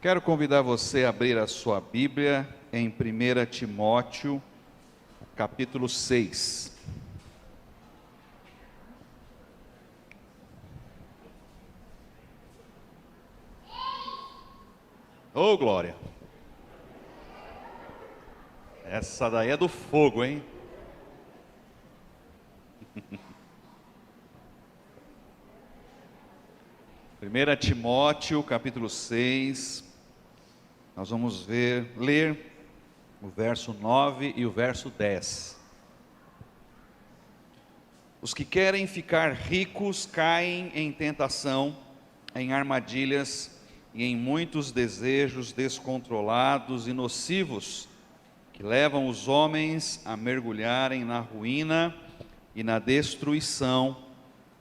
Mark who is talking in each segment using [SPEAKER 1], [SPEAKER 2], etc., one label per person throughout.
[SPEAKER 1] Quero convidar você a abrir a sua Bíblia em 1 Timóteo, capítulo 6. Ô, glória! Essa daí é do fogo, hein? Primeira Timóteo, capítulo 6, nós vamos ler o verso 9 e o verso 10. Os que querem ficar ricos caem em tentação, em armadilhas e em muitos desejos descontrolados e nocivos, que levam os homens a mergulharem na ruína e na destruição,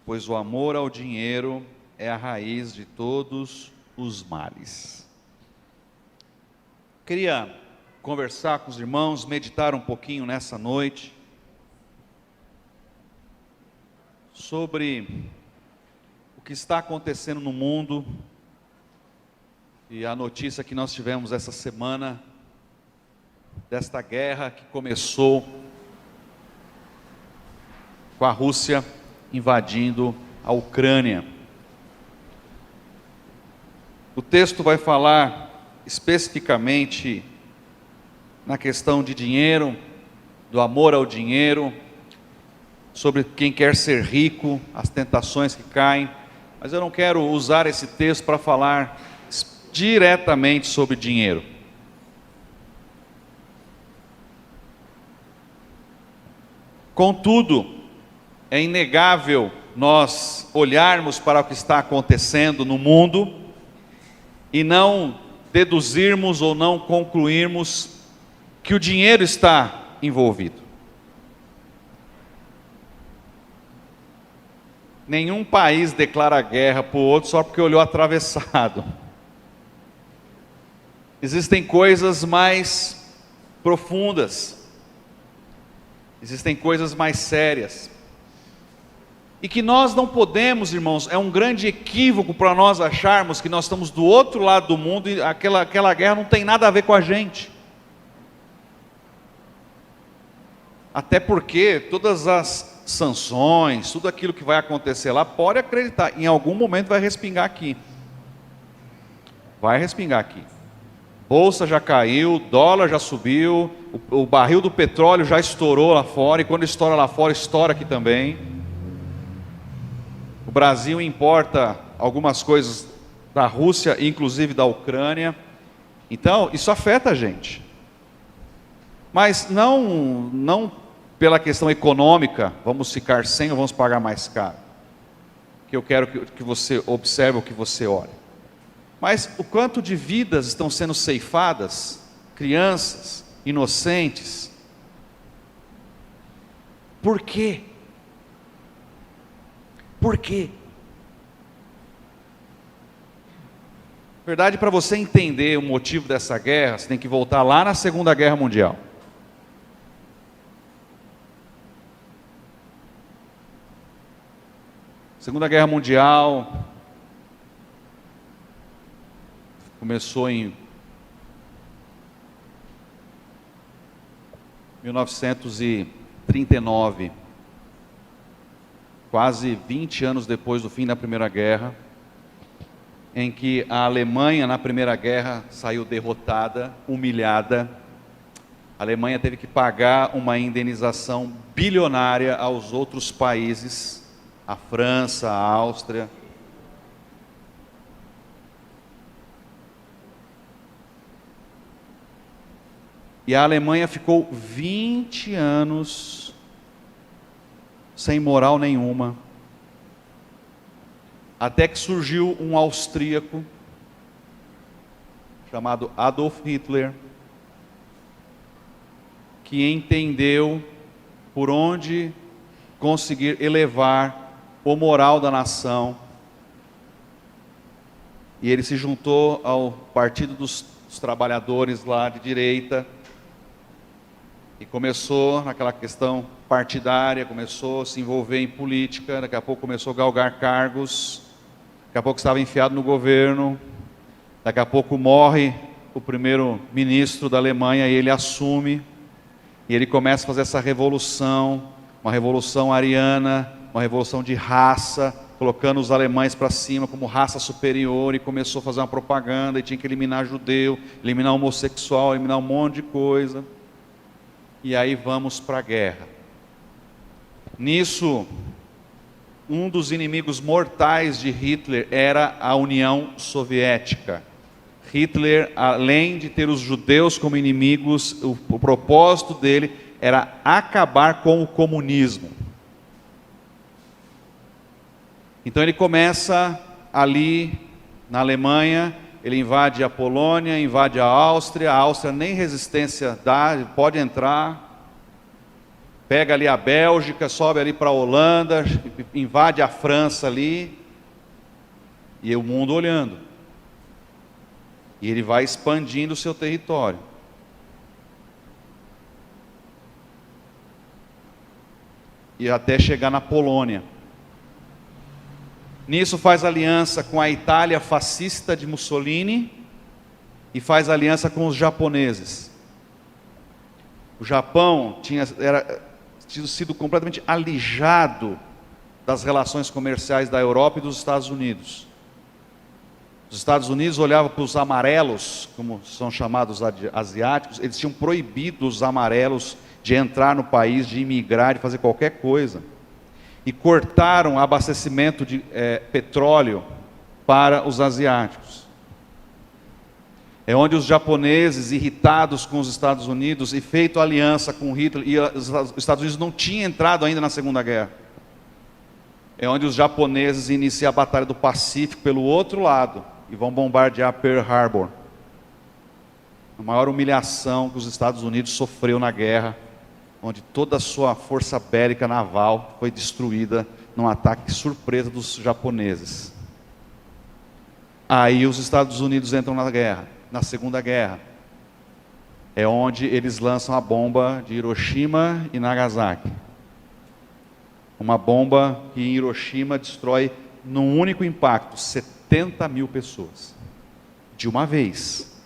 [SPEAKER 1] pois o amor ao dinheiro é a raiz de todos os males. Queria conversar com os irmãos, meditar um pouquinho nessa noite sobre o que está acontecendo no mundo e a notícia que nós tivemos essa semana desta guerra que começou com a Rússia invadindo a Ucrânia. O texto vai falar especificamente na questão de dinheiro, do amor ao dinheiro, sobre quem quer ser rico, as tentações que caem, mas eu não quero usar esse texto para falar diretamente sobre dinheiro. Contudo, é inegável nós olharmos para o que está acontecendo no mundo e não deduzirmos ou não concluirmos que o dinheiro está envolvido. Nenhum país declara guerra para o outro só porque olhou atravessado. Existem coisas mais profundas, existem coisas mais sérias, e que nós não podemos, irmãos, é um grande equívoco para nós acharmos que nós estamos do outro lado do mundo e aquela guerra não tem nada a ver com a gente. Até porque todas as sanções, tudo aquilo que vai acontecer lá, pode acreditar, em algum momento vai respingar aqui. Vai respingar aqui. Bolsa já caiu, dólar já subiu, o barril do petróleo já estourou lá fora, e quando estoura lá fora, estoura aqui também. O Brasil importa algumas coisas da Rússia, inclusive da Ucrânia. Então, isso afeta a gente. Mas não pela questão econômica, vamos ficar sem ou vamos pagar mais caro. Que eu quero que você observe, o que você olha. Mas o quanto de vidas estão sendo ceifadas, crianças, inocentes. Por quê? Por quê? Na verdade, para você entender o motivo dessa guerra, você tem que voltar lá na Segunda Guerra Mundial. Segunda Guerra Mundial começou em 1939, quase 20 anos depois do fim da Primeira Guerra, em que a Alemanha na Primeira Guerra saiu derrotada, humilhada. A Alemanha teve que pagar uma indenização bilionária aos outros países, a França, a Áustria. E a Alemanha ficou 20 anos sem moral nenhuma, até que surgiu um austríaco chamado Adolf Hitler, que entendeu por onde conseguir elevar o moral da nação, e ele se juntou ao Partido dos Trabalhadores lá de direita, e começou naquela questão partidária, começou a se envolver em política, daqui a pouco começou a galgar cargos, daqui a pouco estava enfiado no governo, Daqui a pouco morre o primeiro-ministro da Alemanha e ele assume, e ele começa a fazer essa revolução, uma revolução ariana, uma revolução de raça, colocando os alemães para cima como raça superior, e começou a fazer uma propaganda, e tinha que eliminar judeu, eliminar homossexual, eliminar um monte de coisa. E aí vamos para a guerra. Nisso, um dos inimigos mortais de Hitler era a União Soviética. Hitler, além de ter os judeus como inimigos, o propósito dele era acabar com o comunismo. Então ele começa ali na Alemanha, ele invade a Polônia, invade a Áustria nem resistência dá, ele pode entrar, pega ali a Bélgica, sobe ali para a Holanda, invade a França ali, e o mundo olhando. E ele vai expandindo o seu território. E até chegar na Polônia. Nisso faz aliança com a Itália fascista de Mussolini e faz aliança com os japoneses. O Japão tinha sido completamente alijado das relações comerciais da Europa e dos Estados Unidos. Os Estados Unidos olhavam para os amarelos, como são chamados asiáticos, eles tinham proibido os amarelos de entrar no país, de imigrar, de fazer qualquer coisa. E cortaram o abastecimento de petróleo para os asiáticos. É onde os japoneses, irritados com os Estados Unidos e feito aliança com Hitler, e os Estados Unidos não tinham entrado ainda na Segunda Guerra. É onde os japoneses iniciam a Batalha do Pacífico pelo outro lado e vão bombardear Pearl Harbor. A maior humilhação que os Estados Unidos sofreu na guerra, onde toda a sua força bélica naval foi destruída num ataque surpresa dos japoneses. Aí os Estados Unidos entram na guerra, na Segunda Guerra. É onde eles lançam a bomba de Hiroshima e Nagasaki. Uma bomba que em Hiroshima destrói, num único impacto, 70 mil pessoas. De uma vez.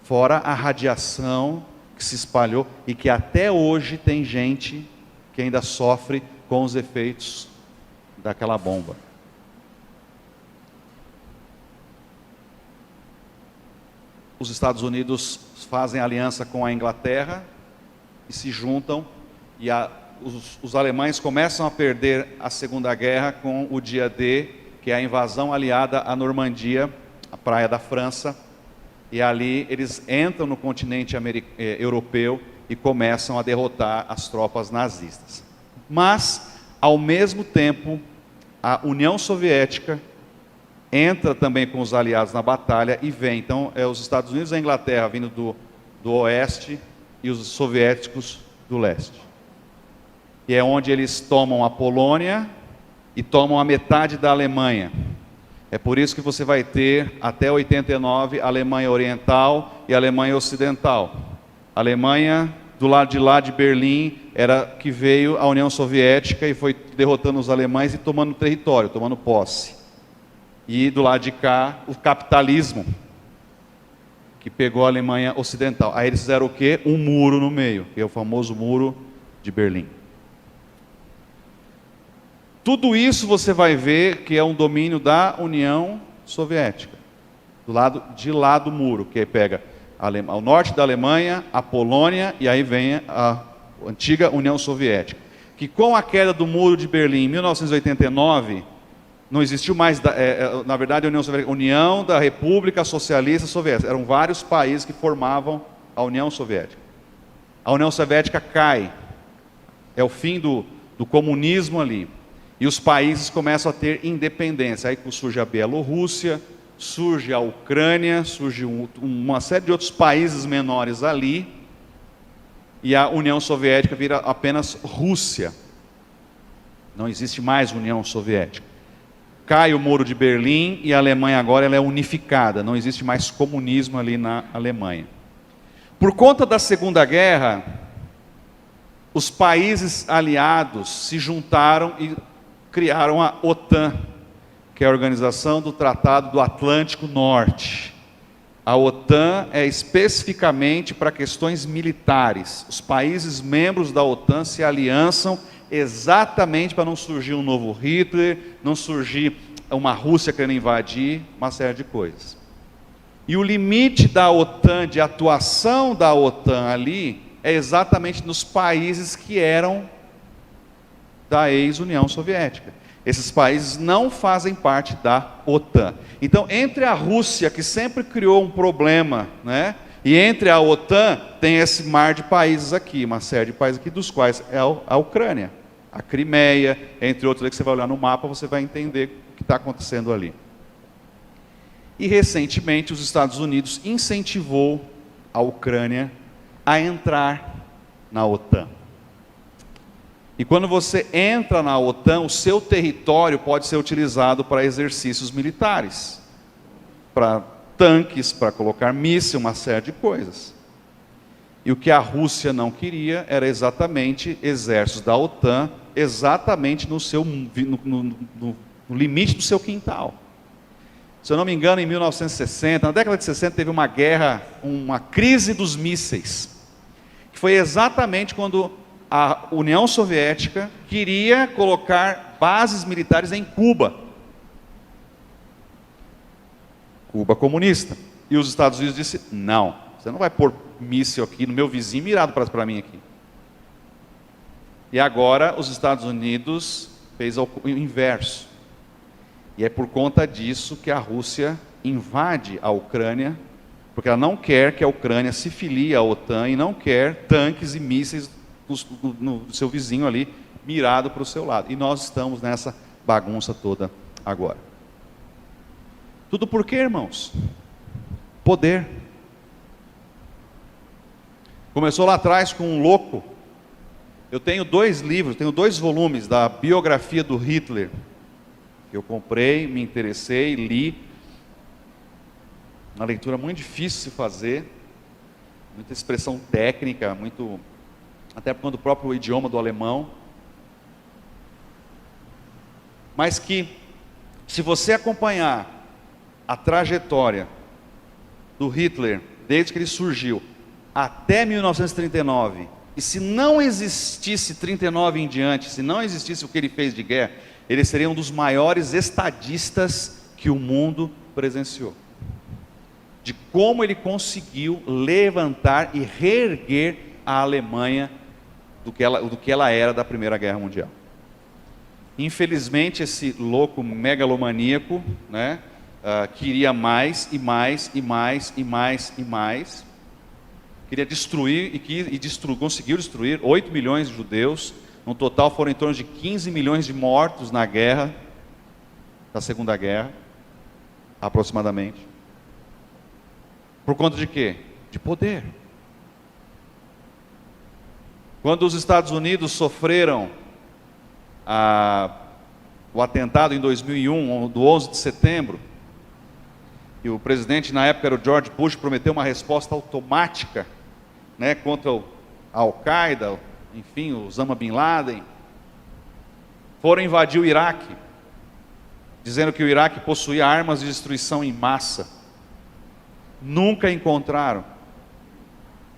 [SPEAKER 1] Fora a radiação que se espalhou e que até hoje tem gente que ainda sofre com os efeitos daquela bomba. Os Estados Unidos fazem aliança com a Inglaterra e se juntam, e os alemães começam a perder a Segunda Guerra com o dia D, que é a invasão aliada à Normandia, a praia da França. E ali eles entram no continente europeu e começam a derrotar as tropas nazistas. Mas, ao mesmo tempo, a União Soviética entra também com os aliados na batalha e vem. Então, os Estados Unidos e a Inglaterra vindo do oeste e os soviéticos do leste. E é onde eles tomam a Polônia e tomam a metade da Alemanha. É por isso que você vai ter, até 89, a Alemanha Oriental e a Alemanha Ocidental. A Alemanha, do lado de lá de Berlim, era que veio a União Soviética e foi derrotando os alemães e tomando território, tomando posse. E do lado de cá, o capitalismo, que pegou a Alemanha Ocidental. Aí eles fizeram o quê? Um muro no meio, que é o famoso Muro de Berlim. Tudo isso você vai ver que é um domínio da União Soviética. Do lado de lá do muro, que pega o norte da Alemanha, a Polônia, e aí vem a antiga União Soviética. Que com a queda do Muro de Berlim em 1989, não existiu mais, na verdade, a União Soviética, União da República Socialista Soviética. Eram vários países que formavam a União Soviética. A União Soviética cai. É o fim do comunismo ali. E os países começam a ter independência. Aí surge a Bielorrússia, surge a Ucrânia, surge uma série de outros países menores ali. E a União Soviética vira apenas Rússia. Não existe mais União Soviética. Cai o Muro de Berlim e a Alemanha agora ela é unificada. Não existe mais comunismo ali na Alemanha. Por conta da Segunda Guerra, os países aliados se juntaram e criaram a OTAN, que é a Organização do Tratado do Atlântico Norte. A OTAN é especificamente para questões militares. Os países membros da OTAN se aliançam exatamente para não surgir um novo Hitler, não surgir uma Rússia querendo invadir, uma série de coisas. E o limite da OTAN, de atuação da OTAN ali, é exatamente nos países que eram da ex-União Soviética. Esses países não fazem parte da OTAN. Então, entre a Rússia, que sempre criou um problema, né, e entre a OTAN, tem esse mar de países aqui, uma série de países aqui, dos quais é a Ucrânia, a Crimeia, entre outros, que você vai olhar no mapa, você vai entender o que está acontecendo ali. E recentemente os Estados Unidos incentivou a Ucrânia a entrar na OTAN. E quando você entra na OTAN, o seu território pode ser utilizado para exercícios militares, para tanques, para colocar míssil, uma série de coisas. E o que a Rússia não queria era exatamente exércitos da OTAN, exatamente no limite do seu quintal. Se eu não me engano, em 1960, na década de 60, teve uma guerra, uma crise dos mísseis, que foi exatamente quando a União Soviética queria colocar bases militares em Cuba. Cuba comunista. E os Estados Unidos disseram, não, você não vai pôr míssil aqui no meu vizinho mirado para mim aqui. E agora os Estados Unidos fez o inverso. E é por conta disso que a Rússia invade a Ucrânia, porque ela não quer que a Ucrânia se filie à OTAN e não quer tanques e mísseis no seu vizinho ali, mirado para o seu lado. E nós estamos nessa bagunça toda agora. Tudo por quê, irmãos? Poder. Começou lá atrás com um louco. Eu tenho 2 livros, tenho 2 volumes da biografia do Hitler. Eu comprei, me interessei, li. Uma leitura muito difícil de se fazer. Muita expressão técnica, até por conta do próprio idioma do alemão. Mas que, se você acompanhar a trajetória do Hitler, desde que ele surgiu, até 1939, e se não existisse 39 em diante, se não existisse o que ele fez de guerra, ele seria um dos maiores estadistas que o mundo presenciou. De como ele conseguiu levantar e reerguer a Alemanha do que ela era da Primeira Guerra Mundial. Infelizmente, esse louco megalomaníaco, né, queria mais e mais e mais e mais e mais. Queria destruir conseguiu destruir 8 milhões de judeus. No total foram em torno de 15 milhões de mortos na guerra, da Segunda Guerra, aproximadamente. Por conta de quê? De poder. Quando os Estados Unidos sofreram o atentado em 2001, do 11 de setembro, e o presidente na época era o George Bush, prometeu uma resposta automática, né, contra a Al-Qaeda, enfim, o Osama Bin Laden, foram invadir o Iraque, dizendo que o Iraque possuía armas de destruição em massa. Nunca encontraram.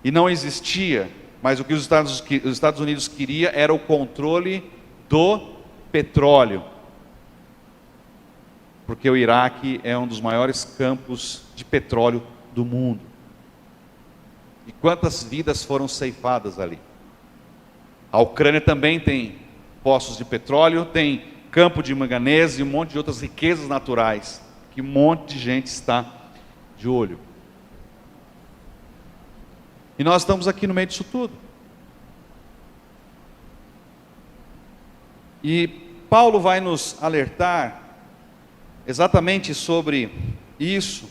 [SPEAKER 1] E não existia, mas o que os Estados Unidos queria era o controle do petróleo. Porque o Iraque é um dos maiores campos de petróleo do mundo. E quantas vidas foram ceifadas ali? A Ucrânia também tem poços de petróleo, tem campo de manganês e um monte de outras riquezas naturais, que um monte de gente está de olho. E nós estamos aqui no meio disso tudo. E Paulo vai nos alertar exatamente sobre isso,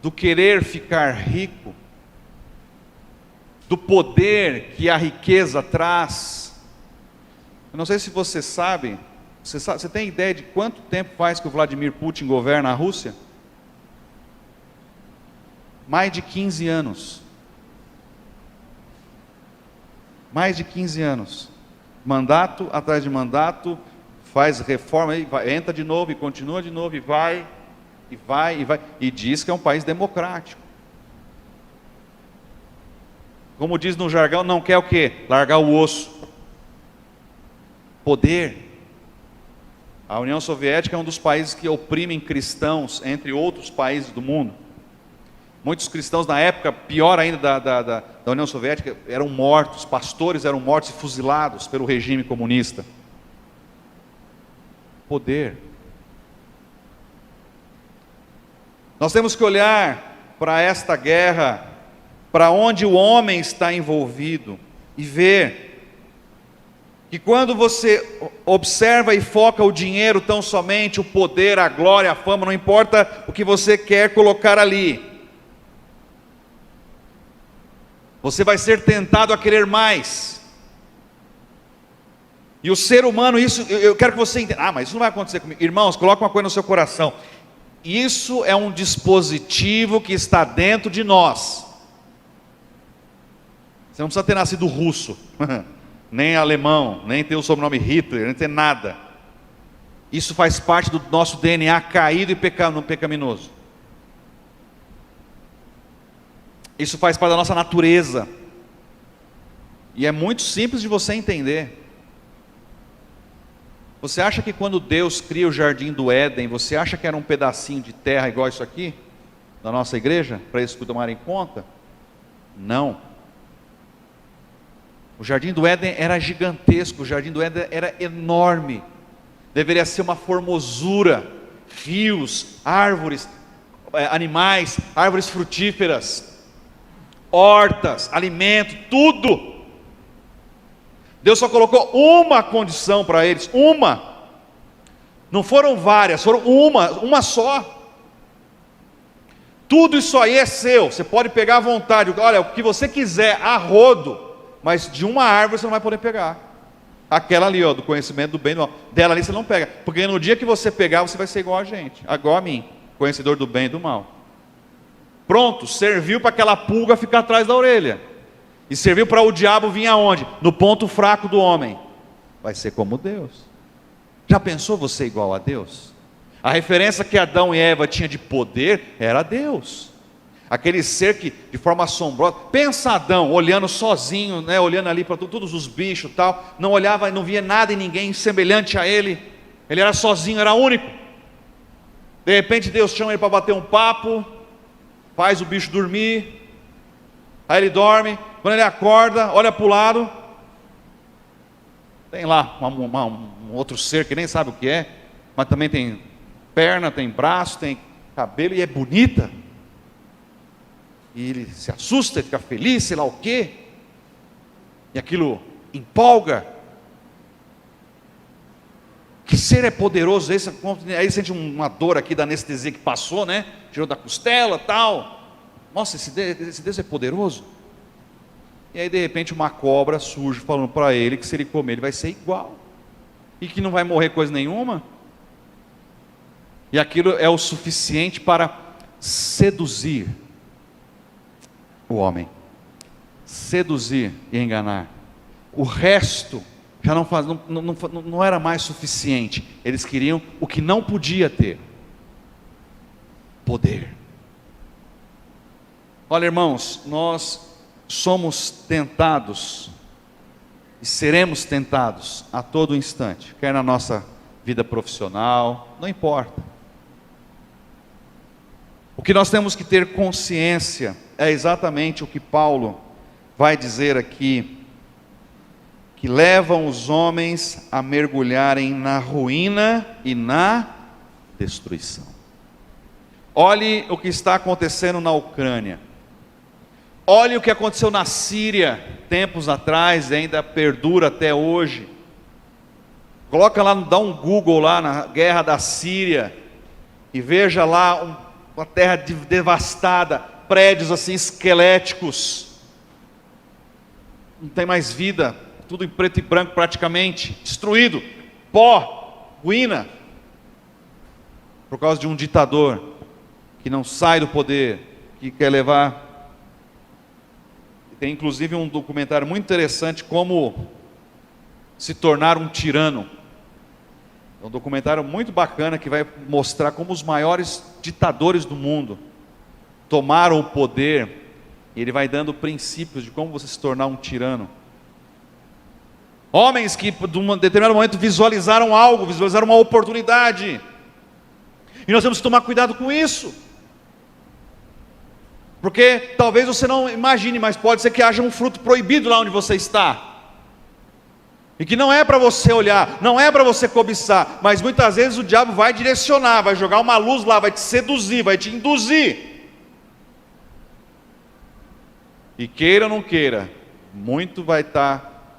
[SPEAKER 1] do querer ficar rico, do poder que a riqueza traz. Eu não sei se você sabe, você tem ideia de quanto tempo faz que o Vladimir Putin governa a Rússia? Mais de 15 anos. Mais de 15 anos. Mandato atrás de mandato, faz reforma, e vai, entra de novo, e continua de novo, e vai, e vai, e vai, e diz que é um país democrático. Como diz no jargão, não quer o quê? Largar o osso. Poder. A União Soviética é um dos países que oprimem cristãos, entre outros países do mundo. Muitos cristãos na época, pior ainda da União Soviética, eram mortos, pastores eram mortos e fuzilados pelo regime comunista. Poder. Nós temos que olhar para esta guerra, para onde o homem está envolvido, e ver que quando você observa e foca o dinheiro tão somente, o poder, a glória, a fama, não importa o que você quer colocar ali, você vai ser tentado a querer mais. E o ser humano, isso, eu quero que você entenda, mas isso não vai acontecer comigo. Irmãos, coloque uma coisa no seu coração. Isso é um dispositivo que está dentro de nós. Você não precisa ter nascido russo, nem alemão, nem ter o sobrenome Hitler, nem ter nada. Isso faz parte do nosso DNA caído e pecaminoso. Isso faz parte da nossa natureza. E é muito simples de você entender. Você acha que quando Deus cria o jardim do Éden, você acha que era um pedacinho de terra igual isso aqui? Da nossa igreja? Para isso tomarem conta? Não. O jardim do Éden era gigantesco, o jardim do Éden era enorme. Deveria ser uma formosura. Rios, árvores, animais, árvores frutíferas, hortas, alimento, tudo. Deus só colocou uma condição para eles, uma. Não foram várias, foram uma só. Tudo isso aí é seu, você pode pegar à vontade. Olha, o que você quiser, a rodo, mas de uma árvore você não vai poder pegar. Aquela ali, ó, do conhecimento do bem e do mal, dela ali você não pega, porque no dia que você pegar, você vai ser igual a gente, igual a mim, conhecedor do bem e do mal. Pronto, serviu para aquela pulga ficar atrás da orelha. E serviu para o diabo vir aonde? No ponto fraco do homem. Vai ser como Deus. Já pensou você igual a Deus? A referência que Adão e Eva tinham de poder era Deus. Aquele ser que de forma assombrosa. Pensa Adão olhando sozinho, né, olhando ali para todos os bichos e tal. Não olhava e não via nada em ninguém semelhante a ele. Ele era sozinho, era único. De repente Deus chama ele para bater um papo. Faz o bicho dormir. Aí ele dorme. Quando ele acorda, olha para o lado, tem lá um outro ser que nem sabe o que é, mas também tem perna, tem braço, tem cabelo e é bonita. E ele se assusta, fica feliz, sei lá o quê. E aquilo empolga. Que ser é poderoso esse? Aí ele sente uma dor aqui da anestesia que passou, né? Tirou da costela e tal. Nossa, esse Deus é poderoso. E aí de repente uma cobra surge falando para ele que se ele comer ele vai ser igual. E que não vai morrer coisa nenhuma. E aquilo é o suficiente para seduzir o homem. Seduzir e enganar. O resto já não era mais suficiente. Eles queriam o que não podia ter. Poder. Olha, irmãos, nós somos tentados e seremos tentados a todo instante, quer na nossa vida profissional, não importa. O que nós temos que ter consciência é exatamente o que Paulo vai dizer aqui, que levam os homens a mergulharem na ruína e na destruição. Olhe o que está acontecendo na Ucrânia. Olhe o que aconteceu na Síria, tempos atrás, e ainda perdura até hoje. Coloca lá, dá um Google lá na guerra da Síria, e veja lá uma terra devastada, prédios assim esqueléticos, não tem mais vida, tudo em preto e branco praticamente, destruído, pó, ruína, por causa de um ditador, que não sai do poder, que quer levar. Tem inclusive um documentário muito interessante, como se tornar um tirano. É um documentário muito bacana que vai mostrar como os maiores ditadores do mundo tomaram o poder, e ele vai dando princípios de como você se tornar um tirano. Homens que, de um determinado momento, visualizaram algo, visualizaram uma oportunidade. E nós temos que tomar cuidado com isso. Porque talvez você não imagine, mas pode ser que haja um fruto proibido lá onde você está. E que não é para você olhar, não é para você cobiçar, mas muitas vezes o diabo vai direcionar, vai jogar uma luz lá, vai te seduzir, vai te induzir. E queira ou não queira, muito vai estar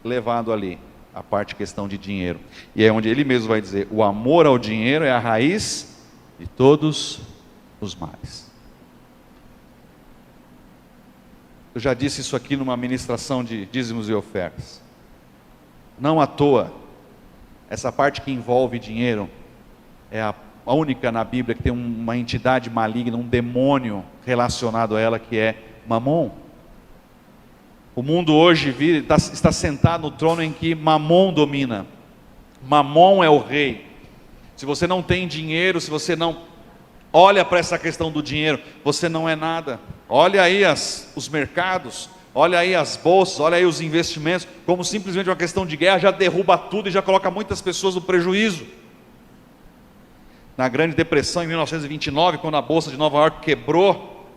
[SPEAKER 1] levado ali, a parte questão de dinheiro. E é onde ele mesmo vai dizer, o amor ao dinheiro é a raiz de todos os males. Eu já disse isso aqui numa ministração de dízimos e ofertas. Não à toa, essa parte que envolve dinheiro é a única na Bíblia que tem uma entidade maligna, um demônio relacionado a ela, que é Mamon. O mundo hoje está sentado no trono em que Mamon domina. Mamon é o rei. Se você não tem dinheiro, se você não olha para essa questão do dinheiro, você não é nada. Olha aí os mercados, olha aí as bolsas, olha aí os investimentos, como simplesmente uma questão de guerra já derruba tudo e já coloca muitas pessoas no prejuízo. Na Grande Depressão, em 1929, quando a Bolsa de Nova York quebrou,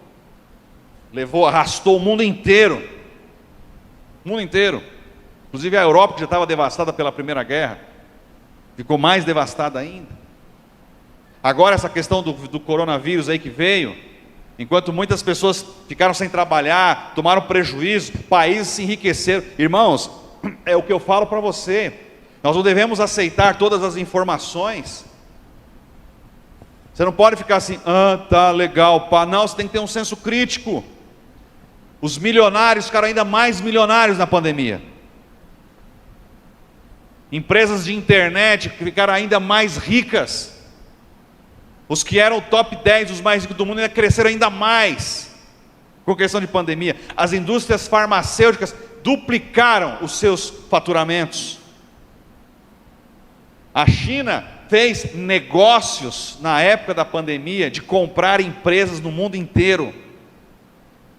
[SPEAKER 1] arrastou o mundo inteiro. O mundo inteiro. Inclusive a Europa, que já estava devastada pela Primeira Guerra, ficou mais devastada ainda. Agora essa questão do coronavírus aí que veio, enquanto muitas pessoas ficaram sem trabalhar, tomaram prejuízo, países se enriqueceram. Irmãos, é o que eu falo para você, nós não devemos aceitar todas as informações. Você não pode ficar assim, tá legal, pá. Não, você tem que ter um senso crítico. Os milionários ficaram ainda mais milionários na pandemia. Empresas de internet ficaram ainda mais ricas. Os que eram o top 10, os mais ricos do mundo, ainda cresceram ainda mais com questão de pandemia. As indústrias farmacêuticas duplicaram os seus faturamentos. A China fez negócios na época da pandemia de comprar empresas no mundo inteiro.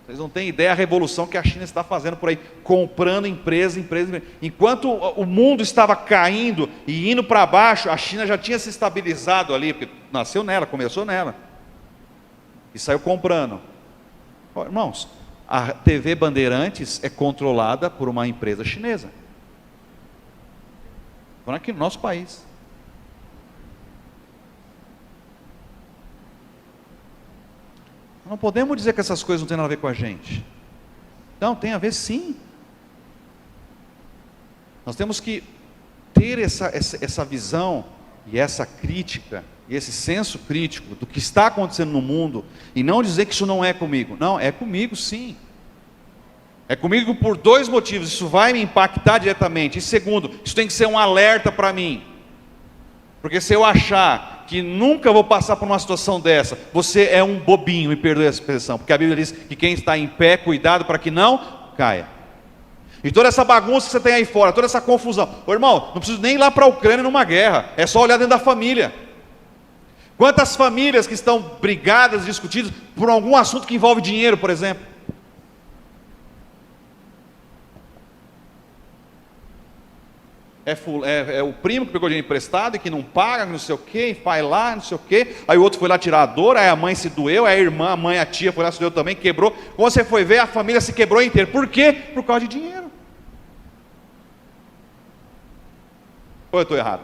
[SPEAKER 1] Vocês não têm ideia da revolução que a China está fazendo por aí, comprando empresa. Enquanto o mundo estava caindo e indo para baixo, a China já tinha se estabilizado ali, porque nasceu nela, começou nela, e saiu comprando. Irmãos, a TV Bandeirantes é controlada por uma empresa chinesa. Agora aqui no nosso país. Não podemos dizer que essas coisas não têm nada a ver com a gente. Não, tem a ver sim. Nós temos que ter essa visão e essa crítica, e esse senso crítico do que está acontecendo no mundo, e não dizer que isso não é comigo. Não, é comigo sim. É comigo por dois motivos. Isso vai me impactar diretamente. E segundo, isso tem que ser um alerta para mim. Porque se eu achar que nunca vou passar por uma situação dessa, você é um bobinho, me perdoe a expressão, porque a Bíblia diz que quem está em pé, cuidado para que não caia. E toda essa bagunça que você tem aí fora, toda essa confusão, irmão, não preciso nem ir lá para a Ucrânia numa guerra, é só olhar dentro da família. Quantas famílias que estão brigadas, discutidas por algum assunto que envolve dinheiro, por exemplo? É o primo que pegou dinheiro emprestado e que não paga, não sei o que, vai lá, não sei o que. Aí o outro foi lá tirar a dor, aí a mãe se doeu, aí a irmã, a mãe, a tia foi lá, se doeu também, quebrou. Quando você foi ver, a família se quebrou inteira. Por quê? Por causa de dinheiro. Ou eu estou errado?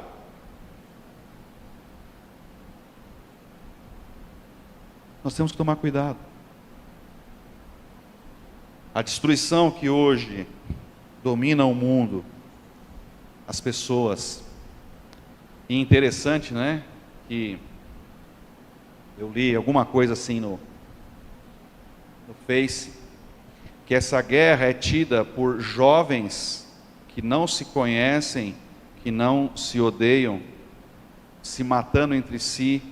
[SPEAKER 1] Nós temos que tomar cuidado. A destruição que hoje domina o mundo, as pessoas. E interessante, né? Que eu li alguma coisa assim no Face, que essa guerra é tida por jovens que não se conhecem, que não se odeiam, se matando entre si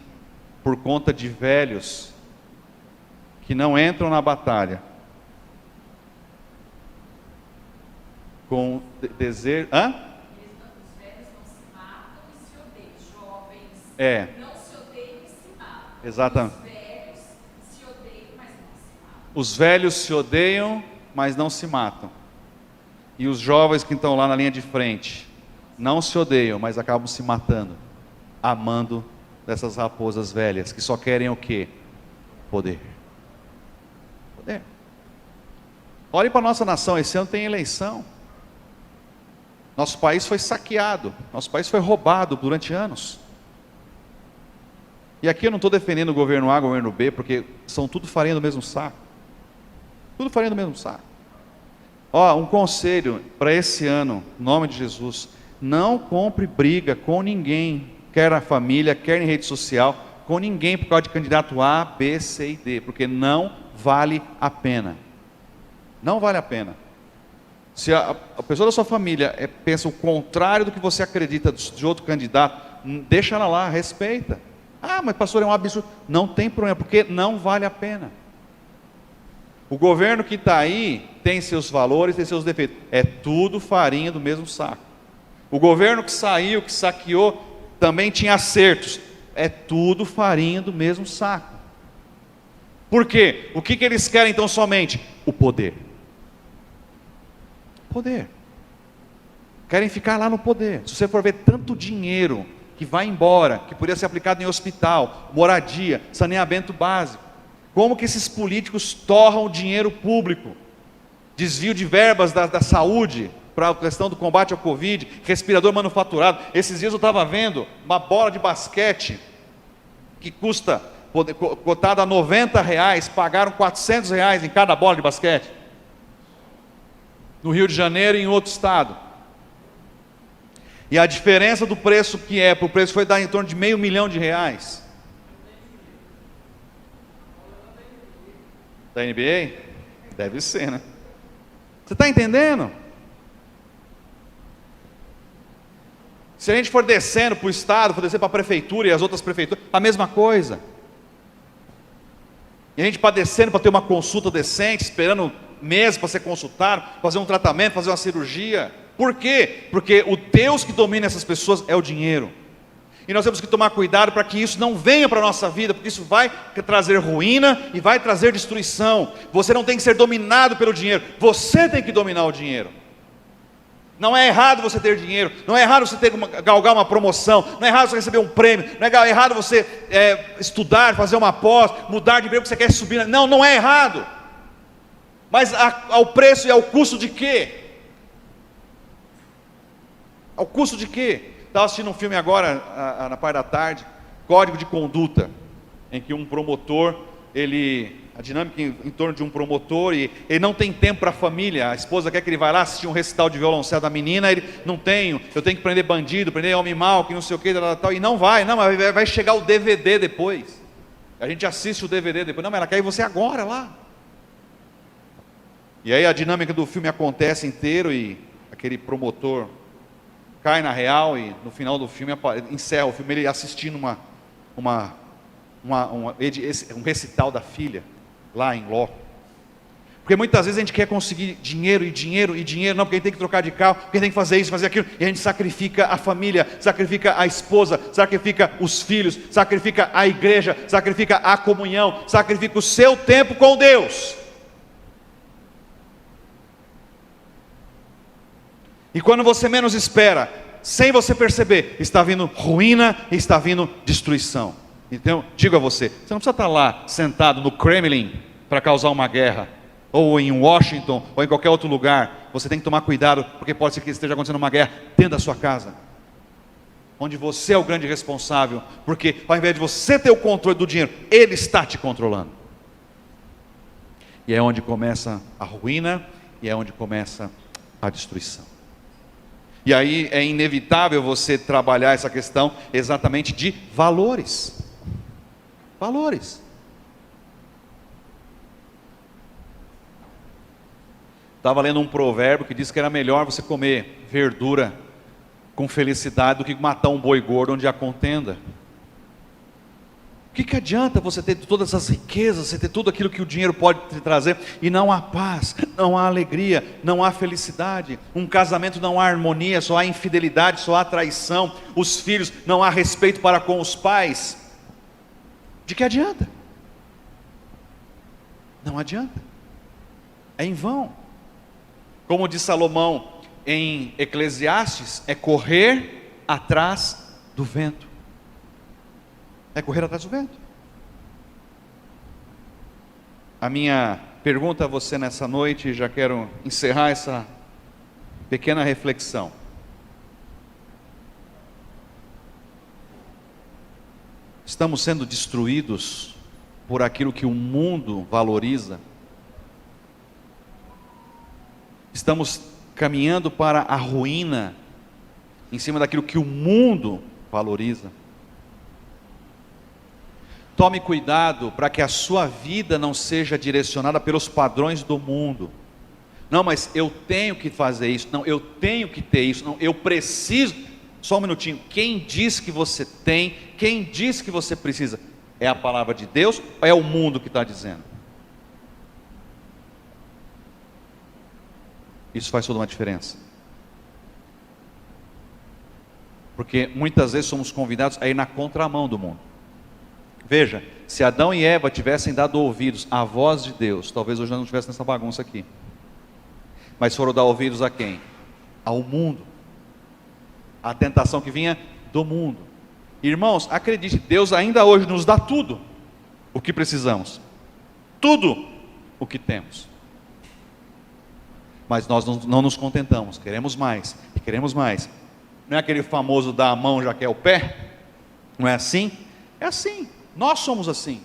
[SPEAKER 1] por conta de velhos que não entram na batalha com desejo. É.
[SPEAKER 2] Não se odeiam e se matam.
[SPEAKER 1] Exatamente.
[SPEAKER 2] Os velhos se odeiam, mas não se matam.
[SPEAKER 1] Os velhos se odeiam, mas não se matam. E os jovens que estão lá na linha de frente não se odeiam, mas acabam se matando, amando dessas raposas velhas que só querem o quê? Poder. Poder. Olhe para a nossa nação, esse ano tem eleição. Nosso país foi saqueado, nosso país foi roubado durante anos. E aqui eu não estou defendendo o governo A, o governo B, porque são tudo farinha do mesmo saco. Tudo farinha do mesmo saco. Ó, um conselho para esse ano, em nome de Jesus: não compre briga com ninguém, quer na família, quer em rede social, com ninguém por causa de candidato A, B, C e D, porque não vale a pena. Não vale a pena. Se a pessoa da sua família pensa o contrário do que você acredita de outro candidato, deixa ela lá, respeita. Ah, mas pastor, é um absurdo. Não tem problema, porque não vale a pena. O governo que está aí tem seus valores, tem seus defeitos. É tudo farinha do mesmo saco. O governo que saiu, que saqueou, também tinha acertos. É tudo farinha do mesmo saco. Por quê? O que eles querem então somente? O poder. Poder. Querem ficar lá no poder. Se você for ver tanto dinheiro que vai embora, que poderia ser aplicado em hospital, moradia, saneamento básico, como que esses políticos torram o dinheiro público? Desvio de verbas da saúde para a questão do combate ao Covid, respirador manufaturado. Esses dias eu estava vendo uma bola de basquete que custa, cotada a R$90, pagaram R$400 em cada bola de basquete. No Rio de Janeiro e em outro estado. E a diferença do preço para o preço foi dar em torno de R$500 mil. Da NBA? Deve ser, né? Você está entendendo? Se a gente for descendo para o estado, for descer para a prefeitura e as outras prefeituras, a mesma coisa. E a gente padecendo para ter uma consulta decente, esperando meses para ser consultado, fazer um tratamento, fazer uma cirurgia. Por quê? Porque o Deus que domina essas pessoas é o dinheiro. E nós temos que tomar cuidado para que isso não venha para a nossa vida, porque isso vai trazer ruína e vai trazer destruição. Você não tem que ser dominado pelo dinheiro, você tem que dominar o dinheiro. Não é errado você ter dinheiro, não é errado você galgar uma promoção, não é errado você receber um prêmio, não é errado você estudar, fazer uma pós, mudar de emprego porque você quer subir. Não, não é errado. Mas ao preço e ao custo de quê? Ao custo de quê? Estava assistindo um filme agora, na parte da tarde, Código de Conduta, em que um promotor, a dinâmica em torno de um promotor, e ele não tem tempo para a família. A esposa quer que ele vá lá assistir um recital de violoncelo da menina, ele não tenho, eu tenho que prender bandido, prender homem mau, que não sei o que, tal, e não vai, mas vai chegar o DVD depois. A gente assiste o DVD depois, não, mas ela quer ir você agora lá. E aí a dinâmica do filme acontece inteiro e aquele promotor cai na real e no final do filme, encerra o filme, ele assistindo um recital da filha, lá em loco. Porque muitas vezes a gente quer conseguir dinheiro, não, porque a gente tem que trocar de carro, porque a gente tem que fazer isso, fazer aquilo, e a gente sacrifica a família, sacrifica a esposa, sacrifica os filhos, sacrifica a igreja, sacrifica a comunhão, sacrifica o seu tempo com Deus. E quando você menos espera, sem você perceber, está vindo ruína e está vindo destruição. Então, digo a você, você não precisa estar lá sentado no Kremlin para causar uma guerra, ou em Washington, ou em qualquer outro lugar. Você tem que tomar cuidado, porque pode ser que esteja acontecendo uma guerra dentro da sua casa, onde você é o grande responsável, porque ao invés de você ter o controle do dinheiro, ele está te controlando. E é onde começa a ruína, e é onde começa a destruição. E aí é inevitável você trabalhar essa questão exatamente de valores. Valores. Estava lendo um provérbio que diz que era melhor você comer verdura com felicidade do que matar um boi gordo onde há contenda. O que adianta você ter todas as riquezas, você ter tudo aquilo que o dinheiro pode te trazer, e não há paz, não há alegria, não há felicidade, um casamento não há harmonia, só há infidelidade, só há traição, os filhos, não há respeito para com os pais, de que adianta? Não adianta, é em vão. Como diz Salomão em Eclesiastes, é correr atrás do vento. É correr atrás do vento. A minha pergunta a você nessa noite, já quero encerrar essa pequena reflexão. Estamos sendo destruídos por aquilo que o mundo valoriza? Estamos caminhando para a ruína em cima daquilo que o mundo valoriza? Tome cuidado para que a sua vida não seja direcionada pelos padrões do mundo. Não, mas eu tenho que fazer isso. Não, eu tenho que ter isso. Não, eu preciso. Só um minutinho. Quem diz que você tem? Quem diz que você precisa? É a palavra de Deus ou é o mundo que está dizendo? Isso faz toda uma diferença. Porque muitas vezes somos convidados a ir na contramão do mundo. Veja, se Adão e Eva tivessem dado ouvidos à voz de Deus, talvez hoje nós não estivéssemos nessa bagunça aqui. Mas foram dar ouvidos a quem? Ao mundo. A tentação que vinha do mundo. Irmãos, acredite, Deus ainda hoje nos dá tudo o que precisamos. Tudo o que temos. Mas nós não nos contentamos, queremos mais, e queremos mais. Não é aquele famoso dar a mão já quer o pé? Não é assim? É assim. Nós somos assim.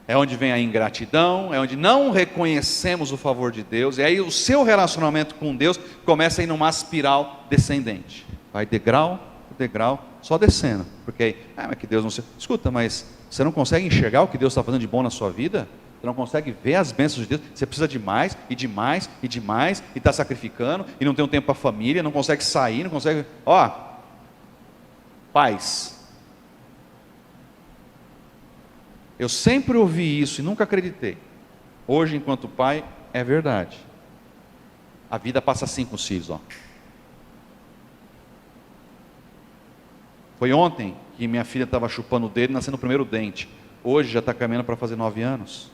[SPEAKER 1] É onde vem a ingratidão, é onde não reconhecemos o favor de Deus, e aí o seu relacionamento com Deus começa a ir numa espiral descendente. Vai degrau por degrau, só descendo. Porque aí, mas que Deus não se... Escuta, mas você não consegue enxergar o que Deus está fazendo de bom na sua vida? Você não consegue ver as bênçãos de Deus? Você precisa de mais, e de mais, e de mais, e está sacrificando, e não tem um tempo para a família, não consegue sair, não consegue... Paz. Eu sempre ouvi isso e nunca acreditei. Hoje, enquanto pai, é verdade. A vida passa assim com os filhos, Foi ontem que minha filha estava chupando o dedo e nascendo o primeiro dente. Hoje já está caminhando para fazer 9 anos.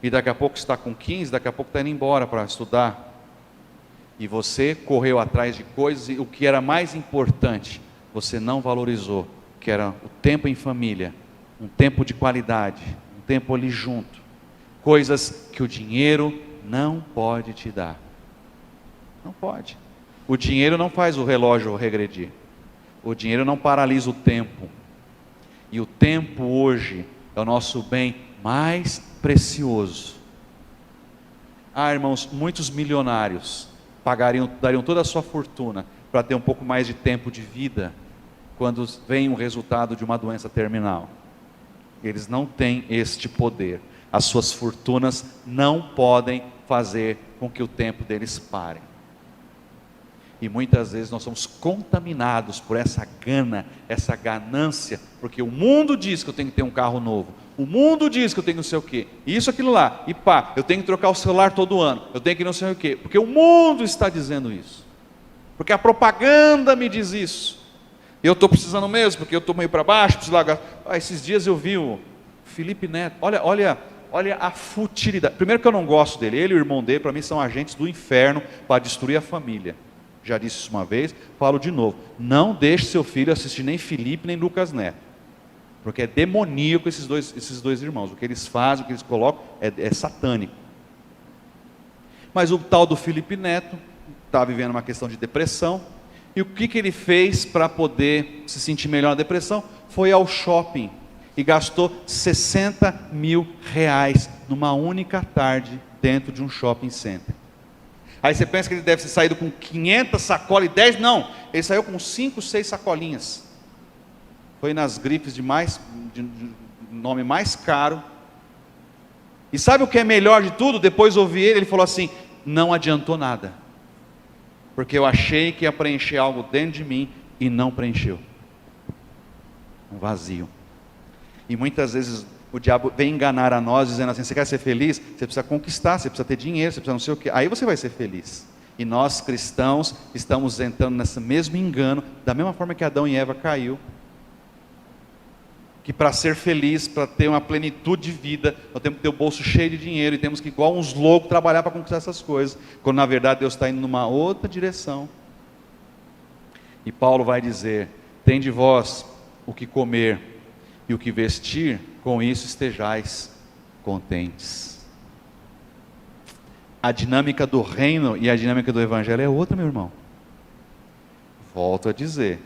[SPEAKER 1] E daqui a pouco está com 15, daqui a pouco está indo embora para estudar. E você correu atrás de coisas, e o que era mais importante, você não valorizou, que era o tempo em família, um tempo de qualidade, um tempo ali junto. Coisas que o dinheiro não pode te dar. Não pode. O dinheiro não faz o relógio regredir. O dinheiro não paralisa o tempo. E o tempo hoje é o nosso bem mais precioso. Irmãos, muitos milionários dariam toda a sua fortuna para ter um pouco mais de tempo de vida quando vem o resultado de uma doença terminal. Eles não têm este poder. As suas fortunas não podem fazer com que o tempo deles pare. E muitas vezes nós somos contaminados por essa gana, essa ganância, porque o mundo diz que eu tenho que ter um carro novo, o mundo diz que eu tenho não sei o quê, isso, aquilo lá, e eu tenho que trocar o celular todo ano, eu tenho que não sei o quê, porque o mundo está dizendo isso, porque a propaganda me diz isso, e eu estou precisando mesmo, porque eu estou meio para baixo, preciso largar. Esses dias eu vi o Felipe Neto, olha a futilidade. Primeiro que eu não gosto dele, ele e o irmão dele, para mim são agentes do inferno para destruir a família. Já disse isso uma vez, falo de novo. Não deixe seu filho assistir nem Felipe nem Lucas Neto, porque é demoníaco esses dois irmãos. O que eles fazem, o que eles colocam é satânico. Mas o tal do Felipe Neto está vivendo uma questão de depressão, e o que ele fez para poder se sentir melhor na depressão? Foi ao shopping e gastou R$60 mil numa única tarde dentro de um shopping center. Aí você pensa que ele deve ter saído com 500 sacolas e 10, não, ele saiu com 5, 6 sacolinhas. Foi nas grifes de nome mais caro. E sabe o que é melhor de tudo? Depois ouvi ele falou assim: não adiantou nada, porque eu achei que ia preencher algo dentro de mim e não preencheu. um vazio. E muitas vezes o diabo vem enganar a nós, dizendo assim: você quer ser feliz? Você precisa conquistar, você precisa ter dinheiro, você precisa não sei o quê. Aí você vai ser feliz. E nós cristãos estamos entrando nesse mesmo engano, da mesma forma que Adão e Eva caiu. Que para ser feliz, para ter uma plenitude de vida, nós temos que ter o bolso cheio de dinheiro e temos que, igual uns loucos, trabalhar para conquistar essas coisas, quando na verdade Deus está indo numa outra direção. E Paulo vai dizer: tende vós o que comer e o que vestir, com isso estejais contentes. A dinâmica do reino e a dinâmica do evangelho é outra, meu irmão. Volto a dizer,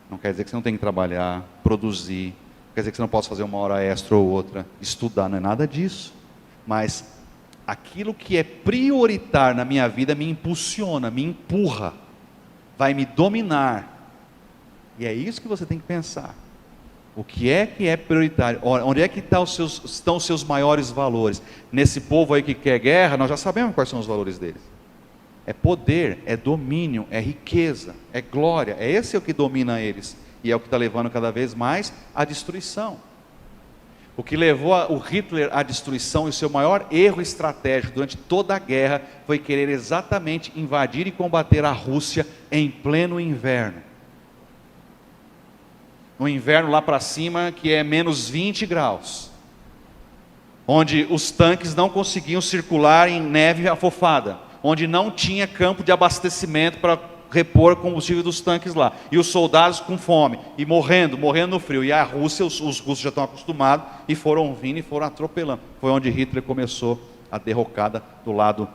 [SPEAKER 1] não quer dizer que você não tem que trabalhar, produzir, quer dizer que você não possa fazer uma hora extra ou outra, estudar, não é nada disso. Mas aquilo que é prioritário na minha vida me impulsiona, me empurra, vai me dominar. E é isso que você tem que pensar. O que é prioritário? Onde é que estão os seus maiores valores? Nesse povo aí que quer guerra, nós já sabemos quais são os valores deles. É poder, é domínio, é riqueza, é glória. Esse é o que domina eles. E é o que está levando cada vez mais à destruição. O que levou o Hitler à destruição e o seu maior erro estratégico durante toda a guerra foi querer exatamente invadir e combater a Rússia em pleno inverno. No inverno lá para cima, que é menos 20 graus. Onde os tanques não conseguiam circular em neve afofada. Onde não tinha campo de abastecimento para repor combustível dos tanques lá, e os soldados com fome, e morrendo no frio, e a Rússia, os russos já estão acostumados, e foram vindo e foram atropelando. Foi onde Hitler começou a derrocada do lado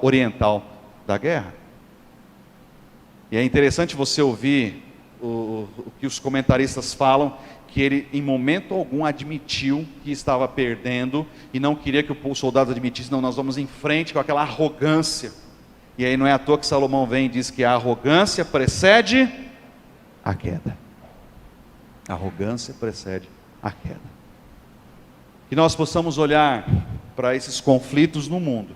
[SPEAKER 1] oriental da guerra. E é interessante você ouvir o que os comentaristas falam, que ele em momento algum admitiu que estava perdendo, e não queria que os soldados admitissem: não, nós vamos em frente com aquela arrogância. E aí não é à toa que Salomão vem e diz que a arrogância precede a queda. A arrogância precede a queda. Que nós possamos olhar para esses conflitos no mundo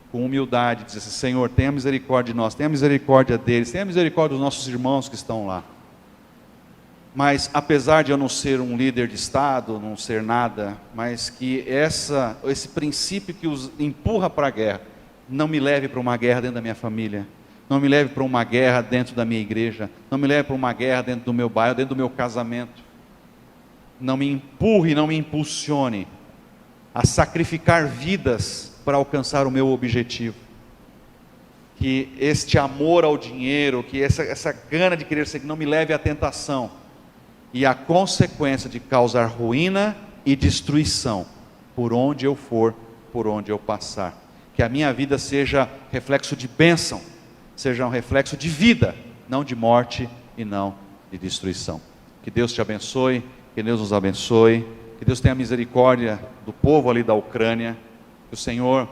[SPEAKER 1] com humildade, dizer assim: Senhor, tenha misericórdia de nós, tenha misericórdia deles, tenha misericórdia dos nossos irmãos que estão lá. Mas apesar de eu não ser um líder de Estado, não ser nada, mas que esse princípio que os empurra para a guerra, não me leve para uma guerra dentro da minha família, não me leve para uma guerra dentro da minha igreja, não me leve para uma guerra dentro do meu bairro, dentro do meu casamento. Não me empurre, não me impulsione a sacrificar vidas para alcançar o meu objetivo. Que este amor ao dinheiro, que essa gana de querer ser, não me leve à tentação e à consequência de causar ruína e destruição por onde eu for, por onde eu passar. Que a minha vida seja reflexo de bênção, seja um reflexo de vida, não de morte e não de destruição. Que Deus te abençoe, que Deus nos abençoe, que Deus tenha misericórdia do povo ali da Ucrânia, que o Senhor,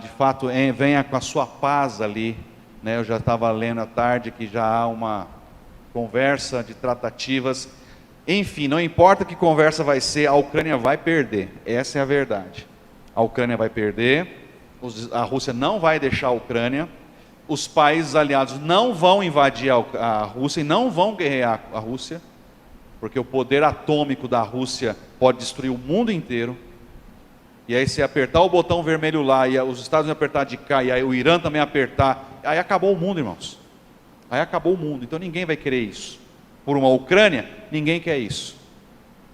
[SPEAKER 1] de fato, venha com a sua paz ali, né? Eu já estava lendo à tarde que já há uma conversa de tratativas. Enfim, não importa que conversa vai ser, a Ucrânia vai perder, essa é a verdade. A Ucrânia vai perder. A Rússia não vai deixar a Ucrânia, os países aliados não vão invadir a Rússia e não vão guerrear a Rússia, porque o poder atômico da Rússia pode destruir o mundo inteiro. E aí se apertar o botão vermelho lá, e os Estados Unidos apertar de cá, e aí o Irã também apertar, aí acabou o mundo, irmãos. Aí acabou o mundo, então ninguém vai querer isso. Por uma Ucrânia, ninguém quer isso.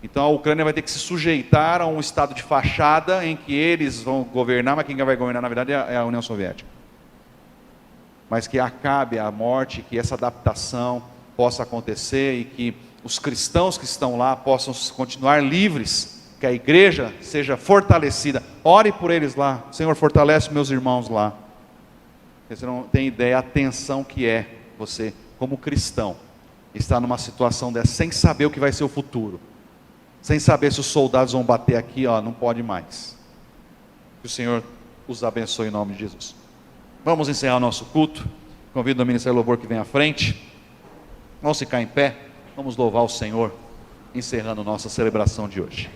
[SPEAKER 1] Então a Ucrânia vai ter que se sujeitar a um estado de fachada em que eles vão governar, mas quem vai governar na verdade é a União Soviética. Mas que acabe a morte, que essa adaptação possa acontecer e que os cristãos que estão lá possam continuar livres, que a igreja seja fortalecida. Ore por eles lá. Senhor, fortalece meus irmãos lá. Você não tem ideia a tensão que é você, como cristão, estar numa situação dessa, sem saber o que vai ser o futuro. Sem saber se os soldados vão bater aqui, não pode mais. Que o Senhor os abençoe em nome de Jesus. Vamos encerrar o nosso culto. Convido o Ministério do Louvor que vem à frente. Vamos ficar em pé. Vamos louvar o Senhor, encerrando nossa celebração de hoje.